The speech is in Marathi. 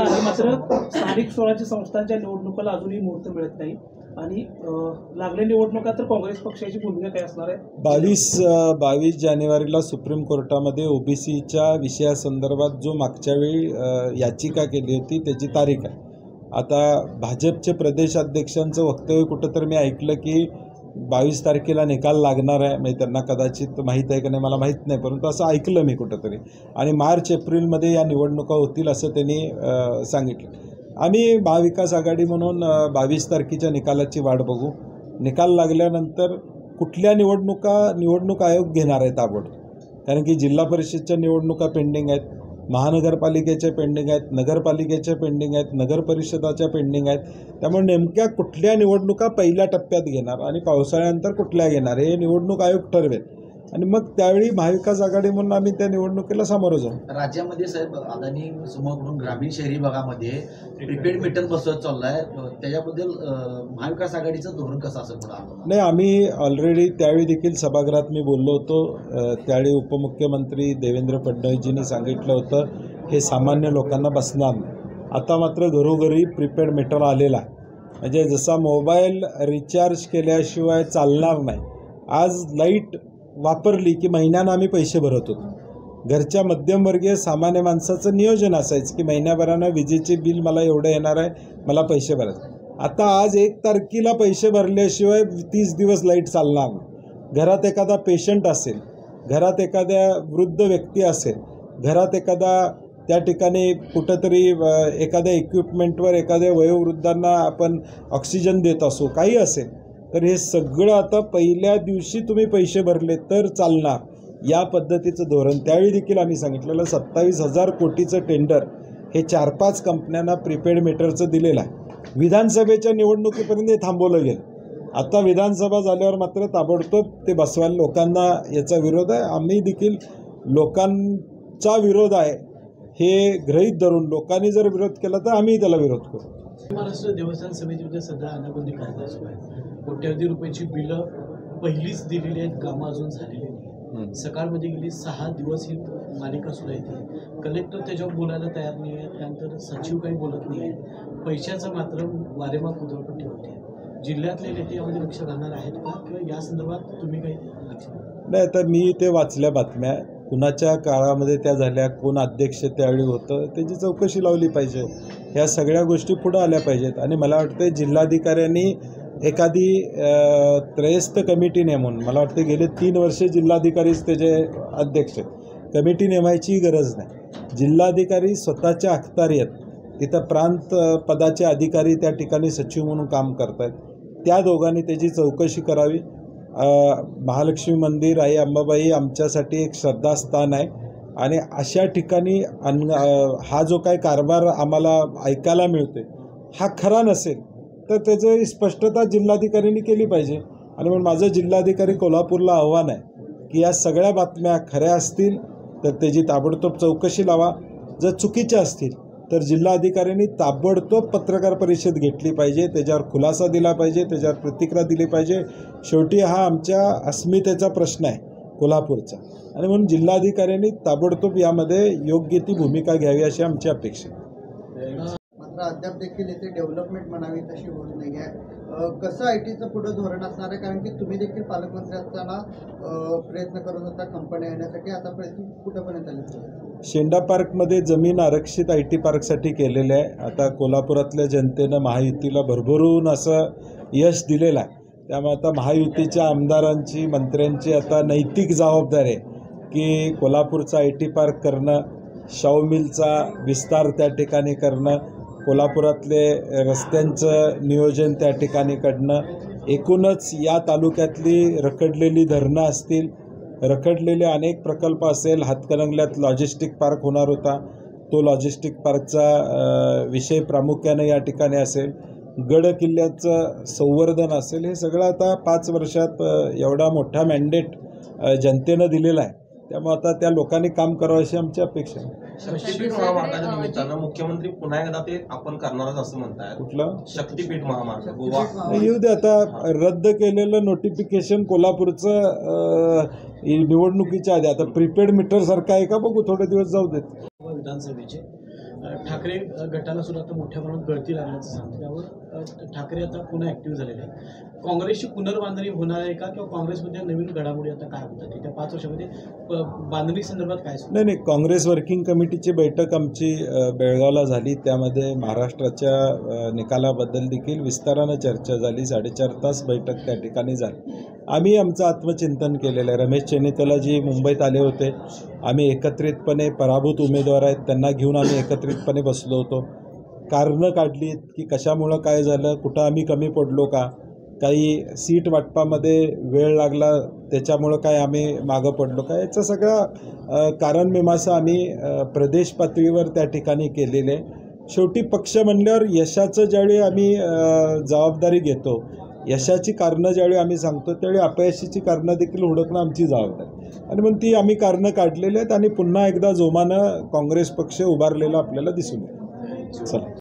मात्र स्थानिक स्वराज्य संस्थांच्या निवडणुकाला अजूनही मुहूर्त मिळत नाही आणि लागल्या निवडणुका तर काँग्रेस पक्षाची भूमिका काय असणार आहे? 22 जानेवारीला सुप्रीम कोर्टामध्ये ओबीसीच्या विषयासंदर्भात जो मागच्या वेळी याचिका केली होती त्याची तारीख आहे. आता भाजपचे प्रदेशाध्यक्षांचं वक्तव्य कुठंतरी मी ऐकलं की 22 तारखेला निकाल लागणार आहे. म्हणजे त्यांना कदाचित माहीत आहे की नाही मला माहीत नाही, परंतु असं ऐकलं मी कुठंतरी. आणि मार्च एप्रिलमध्ये या निवडणुका होतील असं त्यांनी सांगितलं. आम्ही महाविकास आघाडी म्हणून 22 तारखेच्या निकालाची वाट बघू. निकाल लागल्यानंतर कुठल्या निवडणूक आयोग घेणार आहे ताबडतोब, कारण की जिल्हा परिषदच्या निवडणुका पेंडिंग आहेत, महानगरपालिकेच्या पेंडिंग आहेत, नगरपालिकेच्या पेंडिंग आहेत, नगर परिषदाच्या पेंडिंग आहेत. त्यामुळे नेमक्या कुठल्या निवडणुका पहिल्या टप्प्यात घेणार आणि पावसाळ्यानंतर कुठल्या घेणार हे निवडणूक आयोग ठरवेल आणि मग त्यावेळी महाविकास आघाडी म्हणून आम्ही त्या निवडणुकीला सामोरं जाऊ. राज्यामध्ये साहेब अदानी समूह ग्रामीण शहरी भागामध्ये प्रीपेड मीटर बसवत चाललाय, त्याच्याबद्दल महाविकास आघाडीचं धोरण कसं असेल पुढे? नाही, आम्ही ऑलरेडी त्यावेळी देखील सभागृहात मी बोललो होतो. त्यावेळी उपमुख्यमंत्री देवेंद्र फडणवीसजींनी सांगितलं होतं हे सामान्य लोकांना बसणार नाही. आता मात्र घरोघरी प्रीपेड मीटर आलेला आहे. म्हणजे जसा मोबाईल रिचार्ज केल्याशिवाय चालणार नाही, आज लाईट वापरली की महिन्यानं आम्ही पैसे भरत होतो. घरच्या मध्यमवर्गीय सामान्य माणसाचं नियोजन असायचं की महिन्याभरानं विजेचे बिल मला एवढं येणार आहे, मला पैसे भरायचे. आता आज 1 तारखेला पैसे भरल्याशिवाय 30 दिवस लाईट चालणार नाही. घरात एखादा पेशंट असेल, घरात एखाद्या वृद्ध व्यक्ती असेल, घरात एखादा त्या ठिकाणी कुठंतरी एखाद्या इक्विपमेंटवर एखाद्या वयोवृद्धांना आपण ऑक्सिजन देत असो, काही असेल, तर हे सगळं आता पहिल्या दिवशी तुम्ही पैसे भरले तर चालणार, या पद्धतीचं धोरण. त्यावेळी देखील आम्ही सांगितलेलं 27,000 कोटीचं टेंडर हे 4-5 कंपन्यांना प्रीपेड मीटरचं दिलेलं आहे. विधानसभेच्या निवडणुकीपर्यंत हे थांबवलं गेलं. आता विधानसभा झाल्यावर मात्र ताबडतोब ते बसवायला लोकांना याचा विरोध आहे. आम्ही देखील लोकांचा विरोध आहे हे गृहीत धरून लोकांनी जर विरोध केला तर आम्ही त्याला विरोध करू. महाराष्ट्र देवस्थान समितीमध्ये सध्या अनागोंदी कारवाई सुरू आहे. कोट्यावधी रुपयाची बिलं पहिलीच दिलेली आहेत, कामं अजून झालेली नाही. सकाळमध्ये गेली 6 दिवस ही मालिका सुरू आहे. कलेक्टर त्याच्यावर बोलायला तयार नाही आहे, त्यानंतर सचिव काही बोलत नाही आहे. पैशाचं मात्र वारेमाप उधळपट्टी होते. जिल्ह्यातले नेते यामध्ये लक्ष घालणार आहेत का, किंवा या संदर्भात तुम्ही काही लक्ष? नाही, तर मी ते वाचल्या बातम्या, कुणाच्या काळामध्ये त्या झाल्या, कोण अध्यक्ष त्यावेळी होतं, त्याची चौकशी लावली पाहिजे. ह्या सगळ्या गोष्टी पुढं आल्या पाहिजेत. आणि मला वाटतं जिल्हाधिकाऱ्यांनी एखादी त्रयस्थ कमिटी नेमून, मला वाटतं गेले 3 वर्षे जिल्हाधिकारीच त्याचे अध्यक्ष, कमिटी नेमायची गरज नाही. जिल्हाधिकारी स्वतःच्या अखत्यारीत तिथं प्रांत पदाचे अधिकारी त्या ठिकाणी सचिव म्हणून काम करत आहेत. त्या दोघांनी त्याची चौकशी करावी. महालक्ष्मी मंदिर, आई अंबाबाई आमच्यासाठी एक श्रद्धास्थान आहे आणि अशा ठिकाणी हा जो काही कारभार आम्हाला ऐकायला मिळतोय हा खरा नसेल तर त्याची स्पष्टता जिल्हाधिकाऱ्यांनी केली पाहिजे. आणि म्हणून माझं जिल्हाधिकारी कोल्हापूरला आव्हान आहे की या सगळ्या बातम्या खऱ्या असतील तर त्याची ताबडतोब चौकशी लावा, जर चुकीच्या असतील तर जिल्हाधिकाऱ्यांनी ताबडतोब पत्रकार परिषद घेतली पाहिजे, त्याच्यावर खुलासा दिला पाहिजे, त्याच्यावर प्रतिक्रिया दिली पाहिजे. शेवटी हा आमच्या अस्मितेचा प्रश्न आहे कोल्हापूरचा, आणि म्हणून जिल्हाधिकाऱ्यांनी ताबडतोब यामध्ये योग्य ती भूमिका घ्यावी अशी आमची अपेक्षा. मात्र अद्याप देखील येथे डेव्हलपमेंट म्हणावी तशी होत नाही आहे. कसं ITचं पुढं धोरण असणार आहे, कारण की तुम्ही देखील पालकमंत्री असताना प्रयत्न करत होता कंपन्या येण्यासाठी, आता प्रयत्न कुठंपर्यंत आले? शेंडा पार्कमध्ये जमीन आरक्षित IT पार्कसाठी केलेलं आहे. आता कोल्हापुरातल्या जनतेनं महायुतीला भरभरून असं यश दिलेलं आहे. त्यामुळे आता महायुतीच्या आमदारांची, मंत्र्यांची आता नैतिक जबाबदारी आहे की कोल्हापूरचा IT पार्क करणं, शाहू मिलचा विस्तार त्या ठिकाणी करणं, कोल्हापुरातले रस्त्यांचं नियोजन त्या ठिकाणी करणं, एकूणच या तालुक्यातली रखडलेली धरणं असतील, रखडलेले अनेक प्रकल्प असेल. हातकणंगल्यात लॉजिस्टिक पार्क होणार होता, तो लॉजिस्टिक पार्कचा विषय प्रामुख्याने या ठिकाणी असेल. गड किल्ल्याचं संवर्धन असेल. हे सगळं आता 5 वर्षात एवढा मोठा मॅन्डेट जनतेनं दिलेला आहे. त्यामुळे आता त्या लोकांनी काम करावं अशी आमची अपेक्षा आहे. शक्तीपीठ महामार्गाच्या निमित्तानं मुख्यमंत्री पुन्हा एकदा ते आपण करणारच असं म्हणताय. कुठलं शक्तीपीठ महामार्ग गोवा येऊ दे. आता रद्द केलेलं नोटिफिकेशन कोल्हापूरचं निवडणुकीच्या आधी, आता प्रीपेड मीटर सारखं आहे का बघू, थोडे दिवस जाऊ देत. विधानसभेचे ठाकरे गटाला सुद्धा आता मोठ्या प्रमाणात गळती लागल्याचं सांगतो. त्यावर ठाकरे आता पुन्हा ॲक्टिव्ह झालेले आहेत. काँग्रेसची पुनर्बांधणी होणार आहे का, किंवा काँग्रेसमध्ये नवीन घडामोडी आता काय होतात त्या 5 वर्षामध्ये बांधणी संदर्भात काय सुरू? नाही, काँग्रेस वर्किंग कमिटीची बैठक आमची बेळगावला झाली. त्यामध्ये महाराष्ट्राच्या निकालाबद्दल देखील विस्तारानं चर्चा झाली. 4.5 तास बैठक त्या ठिकाणी झाली. आम्ही आमचं आत्मचिंतन केलेलं आहे. रमेश चेन्नितलाजी मुंबईत आले होते. आम्ही एकत्रितपणे पराभूत उमेदवार आहेत त्यांना घेऊन आम्ही एकत्रितपणे बसलो होतो. कारणं काढली की कशामुळं काय झालं, कुठं आम्ही कमी पडलो का, काही सीट वाटपामध्ये वेळ लागला त्याच्यामुळं काय आम्ही मागं पडलो का, याचं सगळं कारण मीमांसा आम्ही प्रदेश पातळीवर त्या ठिकाणी केलेले. शेवटी पक्ष म्हणल्यावर यशाचं ज्यावेळी आम्ही जबाबदारी घेतो, यशाची कारणं ज्यावेळी आम्ही सांगतो त्यावेळी अपयशाची कारणं देखील हुडकणं आमची जबाबदारी, आणि म्हणून ती आम्ही कारणं काढलेली आहेत आणि पुन्हा एकदा जोमानं काँग्रेस पक्ष उभारलेला आपल्याला दिसून येईल. चला.